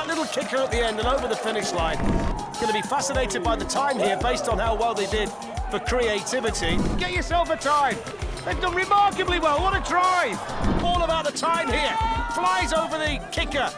that little kicker at the end and over the finish line. Going to be fascinated by the time here based on how well they did for creativity. Get yourself a time. They've done remarkably well. What a drive. All about the time here. Flies over the kicker.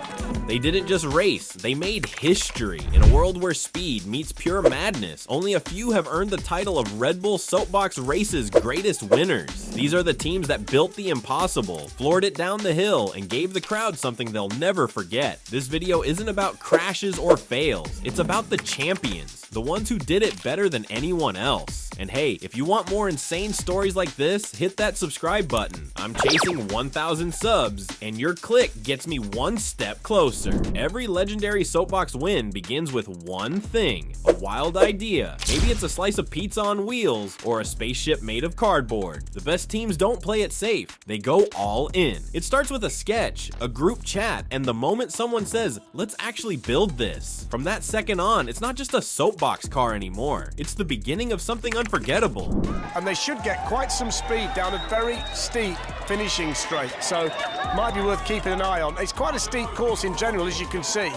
They didn't just race, they made history. In a world where speed meets pure madness, only a few have earned the title of Red Bull Soapbox Race's greatest winners. These are the teams that built the impossible, floored it down the hill, and gave the crowd something they'll never forget. This video isn't about crashes or fails, it's about the champions, the ones who did it better than anyone else. And hey, if you want more insane stories like this, hit that subscribe button. I'm chasing 1,000 subs, and your click gets me one step closer. Every legendary soapbox win begins with one thing, a wild idea. Maybe it's a slice of pizza on wheels, or a spaceship made of cardboard. The best teams don't play it safe, they go all in. It starts with a sketch, a group chat, and the moment someone says, let's actually build this. From that second on, it's not just a soapbox car anymore, it's the beginning of something unforgettable. And they should get quite some speed down a very steep finishing straight, so might be worth keeping an eye on. It's quite a steep course in general, as you can see,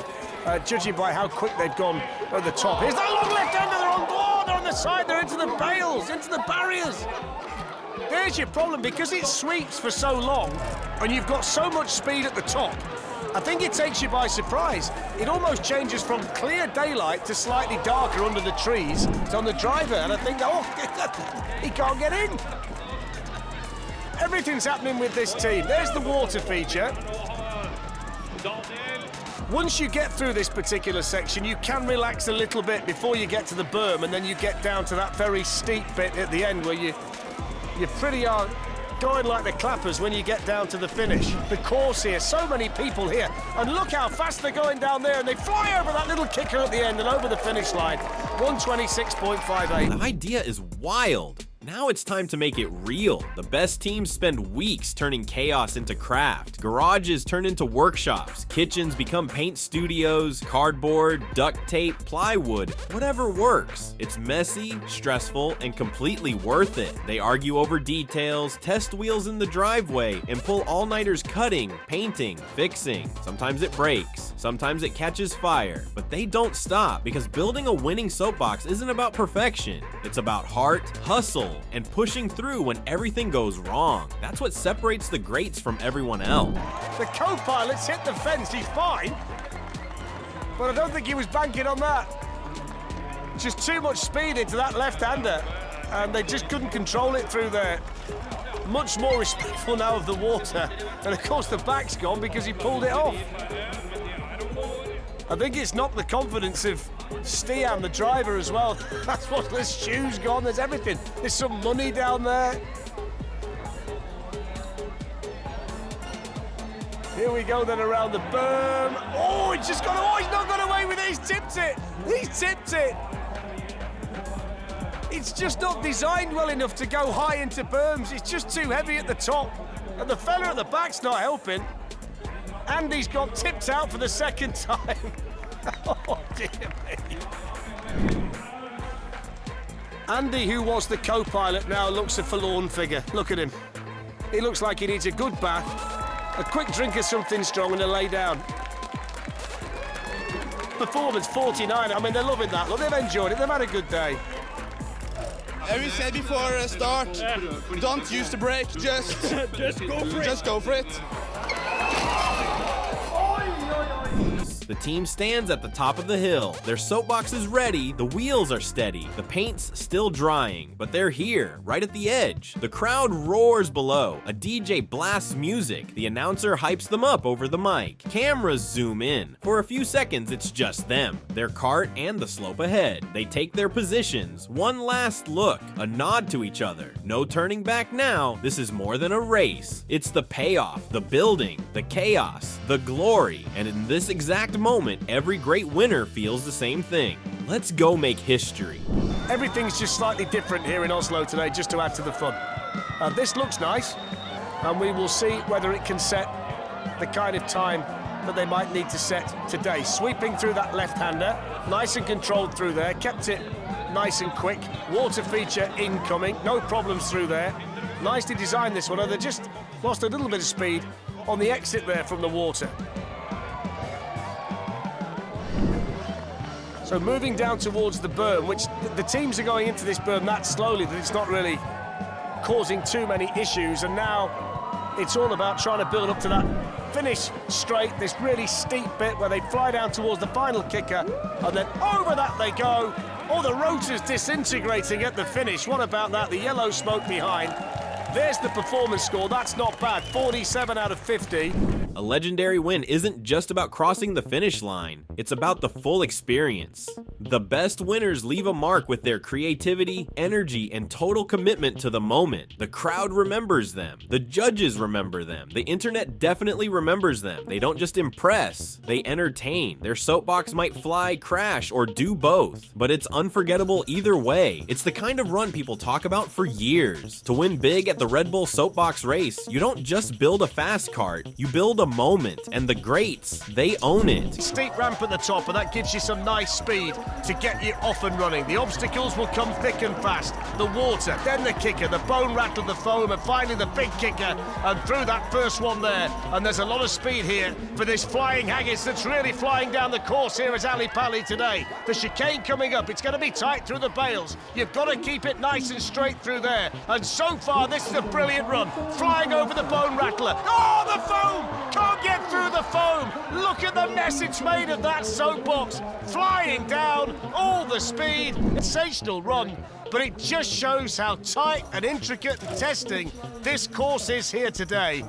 judging by how quick they've gone at the top. Here's that long left-hander, they're on board, they're on the side, they're into the bales, into the barriers. There's your problem, because it sweeps for so long, and you've got so much speed at the top, I think it takes you by surprise. It almost changes from clear daylight to slightly darker under the trees. It's on the driver, and I think, oh, he can't get in. Everything's happening with this team. There's the water feature. Once you get through this particular section, you can relax a little bit before you get to the berm, and then you get down to that very steep bit at the end where you pretty are going like the clappers when you get down to the finish. The course here, so many people here, and look how fast they're going down there, and they fly over that little kicker at the end and over the finish line. 126.58. The idea is wild. Now it's time to make it real. The best teams spend weeks turning chaos into craft. Garages turn into workshops. Kitchens become paint studios. Cardboard, duct tape, plywood, whatever works. It's messy, stressful, and completely worth it. They argue over details, test wheels in the driveway, and pull all-nighters cutting, painting, fixing. Sometimes it breaks. Sometimes it catches fire. But they don't stop, because building a winning soapbox isn't about perfection. It's about heart, hustle, and pushing through when everything goes wrong. That's what separates the greats from everyone else. The co-pilot's hit the fence, he's fine. But I don't think he was banking on that. Just too much speed into that left-hander, and they just couldn't control it through there. Much more respectful now of the water. And of course the back's gone because he pulled it off. I think it's knocked the confidence of Stian, the driver, as well. That's what, there's shoes gone, there's everything. There's some money down there. Here we go then around the berm. Oh, he's just got, oh, he's not got away with it, he's tipped it. He's tipped it. It's just not designed well enough to go high into berms. It's just too heavy at the top. And the fella at the back's not helping. Andy's got tipped out for the second time. Oh, dear me. Andy, who was the co-pilot, now looks a forlorn figure. Look at him. He looks like he needs a good bath, a quick drink of something strong, and a lay down. Performance 49. I mean, they're loving that. Look, they've enjoyed it. They've had a good day. As we said before start, don't use the brake, just go for it. The team stands at the top of the hill. Their soapbox is ready, the wheels are steady, the paint's still drying, but they're here, right at the edge. The crowd roars below, a DJ blasts music, the announcer hypes them up over the mic. Cameras zoom in. For a few seconds, it's just them, their cart, and the slope ahead. They take their positions, one last look, a nod to each other. No turning back now, this is more than a race. It's the payoff, the building, the chaos, the glory, and in this exact moment, every great winner feels the same thing. Let's go make history. Everything's just slightly different here in Oslo today, just to add to the fun. This looks nice, and we will see whether it can set the kind of time that they might need to set today. Sweeping through that left-hander, nice and controlled through there, kept it nice and quick. Water feature incoming, no problems through there. Nicely designed this one, they just lost a little bit of speed on the exit there from the water. So moving down towards the berm, which the teams are going into this berm that slowly that it's not really causing too many issues, and now it's all about trying to build up to that finish straight, this really steep bit where they fly down towards the final kicker, and then over that they go. Oh, the rotor's disintegrating at the finish. What about that? The yellow smoke behind. There's the performance score. That's not bad. 47 out of 50. A legendary win isn't just about crossing the finish line, it's about the full experience. The best winners leave a mark with their creativity, energy, and total commitment to the moment. The crowd remembers them. The judges remember them. The internet definitely remembers them. They don't just impress, they entertain. Their soapbox might fly, crash, or do both, but it's unforgettable either way. It's the kind of run people talk about for years. To win big at the Red Bull Soapbox Race, you don't just build a fast cart, you build a moment, and the greats, they own it. Steep ramp at the top, and that gives you some nice speed to get you off and running. The obstacles will come thick and fast. The water, then the kicker, the bone rattle, the foam, and finally the big kicker, and through that first one there. And there's a lot of speed here for this flying haggis that's really flying down the course here at Ali Pali today. The chicane coming up, it's going to be tight through the bales. You've got to keep it nice and straight through there. And so far, this is a brilliant run. Flying over the bone rattler. Oh, the foam! Can't get through the foam. Look at the mess it's made of that soapbox. Flying down, all the speed. Sensational run, but it just shows how tight and intricate and testing this course is here today.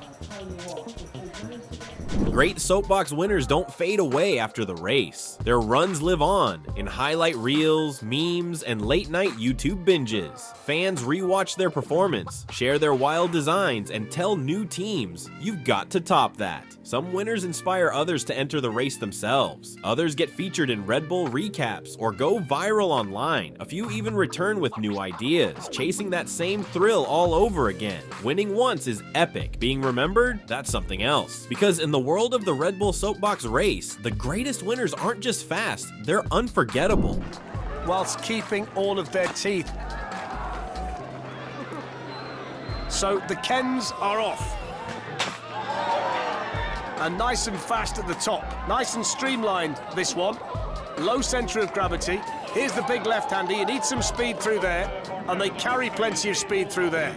Great soapbox winners don't fade away after the race. Their runs live on in highlight reels, memes, and late-night YouTube binges. Fans rewatch their performance, share their wild designs, and tell new teams, you've got to top that. Some winners inspire others to enter the race themselves. Others get featured in Red Bull recaps or go viral online. A few even return with new ideas, chasing that same thrill all over again. Winning once is epic. Being remembered? That's something else. Because in the world of the Red Bull Soapbox Race, the greatest winners aren't just fast, they're unforgettable. Whilst keeping all of their teeth. So the Kens are off. And nice and fast at the top. Nice and streamlined, this one. Low centre of gravity. Here's the big left-hander. You need some speed through there. And they carry plenty of speed through there.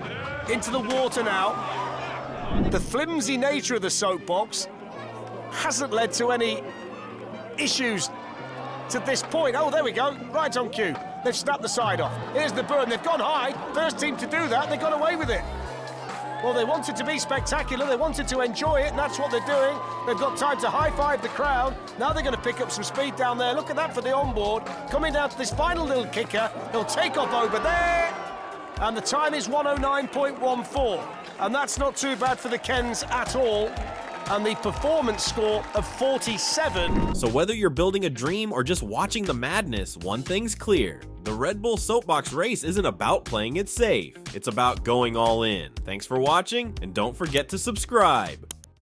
Into the water now. The flimsy nature of the soapbox hasn't led to any issues to this point. Oh, there we go. Right on cue. They've snapped the side off. Here's the burn. They've gone high. First team to do that. They got away with it. Well, they wanted to be spectacular, they wanted to enjoy it, and that's what they're doing. They've got time to high-five the crowd. Now they're going to pick up some speed down there. Look at that for the onboard. Coming down to this final little kicker. They'll take off over there. And the time is 109.14. And that's not too bad for the Kens at all. And the performance score of 47. So whether you're building a dream or just watching the madness, one thing's clear. The Red Bull Soapbox Race isn't about playing it safe. It's about going all in. Thanks for watching, and don't forget to subscribe.